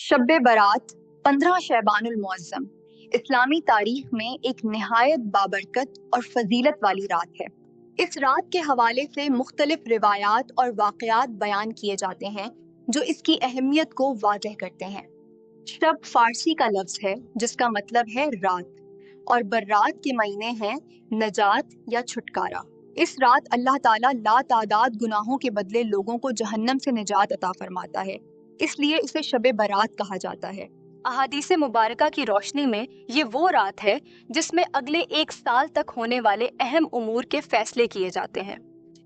शब बारात 15 शैबानुल मुअज़्ज़म इस्लामी तारीख में एक निहायत बाबरकत और फजीलत वाली रात है। इस रात के हवाले से मुख्तलिफ रिवायात और वाक़यात बयान किए जाते हैं जो इसकी अहमियत को वाज़ह करते हैं। शब फारसी का लफ्ज़ है जिसका मतलब है रात, और बर्रात के महीने हैं नजात या छुटकारा। इस रात अल्लाह ताला लातादाद गुनाहों के बदले लोगों को जहन्नम से निजात अता फरमाता है, इसलिए इसे शब बारात कहा जाता है। अहादीस मुबारका की रोशनी में ये वो रात है जिसमें अगले 1 साल तक होने वाले अहम उमूर के फैसले किए जाते हैं।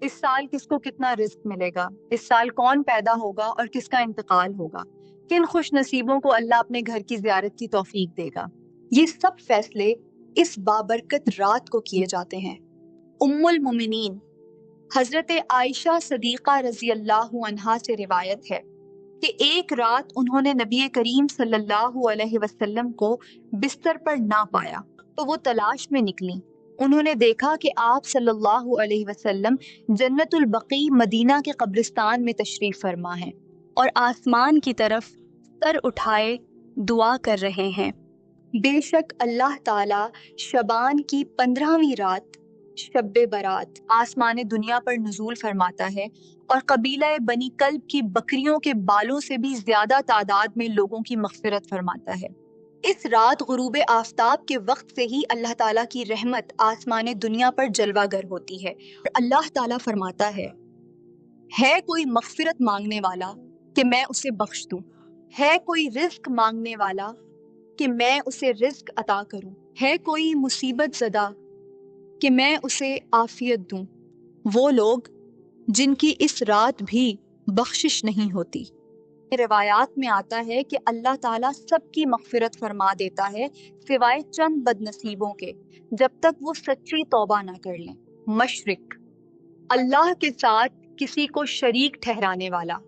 इस साल किसको कितना रिस्क मिलेगा, इस साल कौन पैदा होगा और किसका इंतकाल होगा, किन खुश नसीबों को अल्लाह अपने घर की ज़ियारत की तौफीक देगा, ये सब फैसले इस बाबरकत रात को किए जाते हैं। उम्मुल मोमिनीन हजरत आयशा सदीक़ा रज़ी अल्लाहु अन्हा से रिवायत है कि एक रात उन्होंने नबी करीम सल्लल्लाहु अलैहि वसल्लम को बिस्तर पर ना पाया तो वो तलाश में निकली। उन्होंने देखा कि आप सल्लल्लाहु अलैहि वसल्लम जन्नतुल बकी मदीना के कब्रिस्तान में तशरीफ फरमा हैं और आसमान की तरफ सर उठाए दुआ कर रहे हैं। बेशक अल्लाह ताला शबान की 15वीं रात शब बारात आसमान दुनिया पर नुज़ूल फरमाता है और कबीला बनी कल्ब की बकरियों के बालों से भी ज्यादा तादाद में लोगों की मग़फ़िरत फरमाता है। इस रात गुरूब आफताब के वक्त से ही अल्लाह ताला की रहमत आसमान दुनिया पर जलवागर होती है और अल्लाह ताला फरमाता है कोई मग़फ़िरत मांगने वाला कि मैं उसे बख्श दूं, है कोई रिज़्क मांगने वाला कि मैं उसे रिज़्क अता करूं, है कोई मुसीबत ज़दा कि मैं उसे आफियत दूं। वो लोग जिनकी इस रात भी बख्शिश नहीं होती। रिवायात में आता है कि अल्लाह ताला सबकी मग़फ़िरत फरमा देता है सिवाय चंद बदनसीबों के, जब तक वो सच्ची तौबा ना कर लें। मशरिक अल्लाह के साथ किसी को शरीक ठहराने वाला,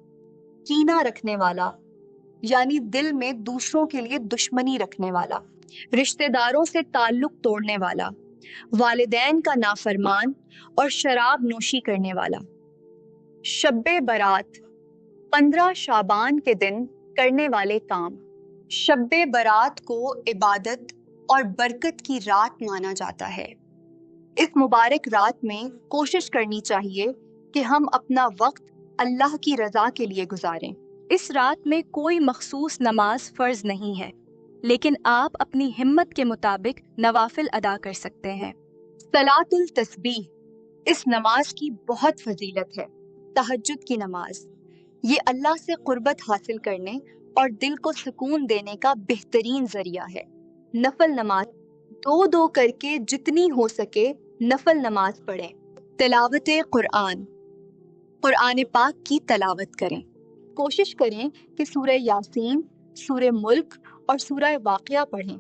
कीना रखने वाला यानी दिल में दूसरों के लिए दुश्मनी रखने वाला, रिश्तेदारों से ताल्लुक तोड़ने वाला, वालिदैन का नाफरमान और शराब नोशी करने वाला। शब्बे बारात 15 शाबान के दिन करने वाले काम। शब्बे बारात को इबादत और बरकत की रात माना जाता है। इस मुबारक रात में कोशिश करनी चाहिए कि हम अपना वक्त अल्लाह की रज़ा के लिए गुजारें। इस रात में कोई मखसूस नमाज फ़र्ज नहीं है, लेकिन आप अपनी हिम्मत के मुताबिक नवाफिल अदा कर सकते हैं। सलातुल तस्बीह इस नमाज की बहुत फजीलत है। तहज्जुद की नमाज ये अल्लाह से कुर्बत हासिल करने और दिल को सुकून देने का बेहतरीन जरिया है। नफल नमाज 2-2 करके जितनी हो सके नफल नमाज पढ़ें। तिलावत कुरान कुरान पाक की तलावत करें। कोशिश करें कि सूरह यासीन, सूरह मुल्क और सूरह वाक़िया पढ़ें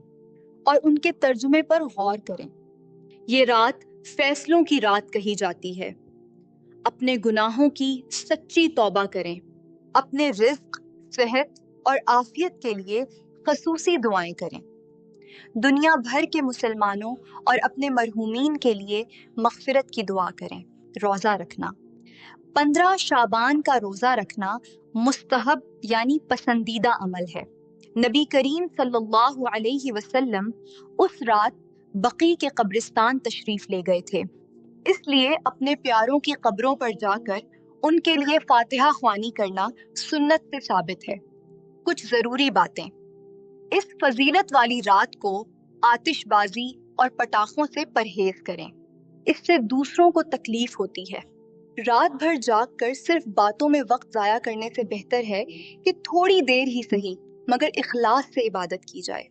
और उनके तर्जुमे पर गौर करें। ये रात फैसलों की रात कही जाती है। अपने गुनाहों की सच्ची तौबा करें। अपने रिज़्क, सेहत और आफियत के लिए खसूसी दुआएं करें। दुनिया भर के मुसलमानों और अपने मरहूमीन के लिए मग़फ़िरत की दुआ करें। रोज़ा रखना 15 शाबान का रोज़ा रखना मुस्तहब यानी पसंदीदा अमल है। नबी करीम सल्लल्लाहु अलैहि वसल्लम उस रात बकी के कब्रिस्तान तशरीफ़ ले गए थे, इसलिए अपने प्यारों की कब्रों पर जाकर उनके लिए फातिहा ख्वानी करना सुन्नत से साबित है। कुछ ज़रूरी बातें। इस फजीलत वाली रात को आतिशबाजी और पटाखों से परहेज करें, इससे दूसरों को तकलीफ होती है। रात भर जाग कर सिर्फ बातों में वक्त ज़ाया करने से बेहतर है कि थोड़ी देर ही सही मगर इखलास से इबादत की जाए।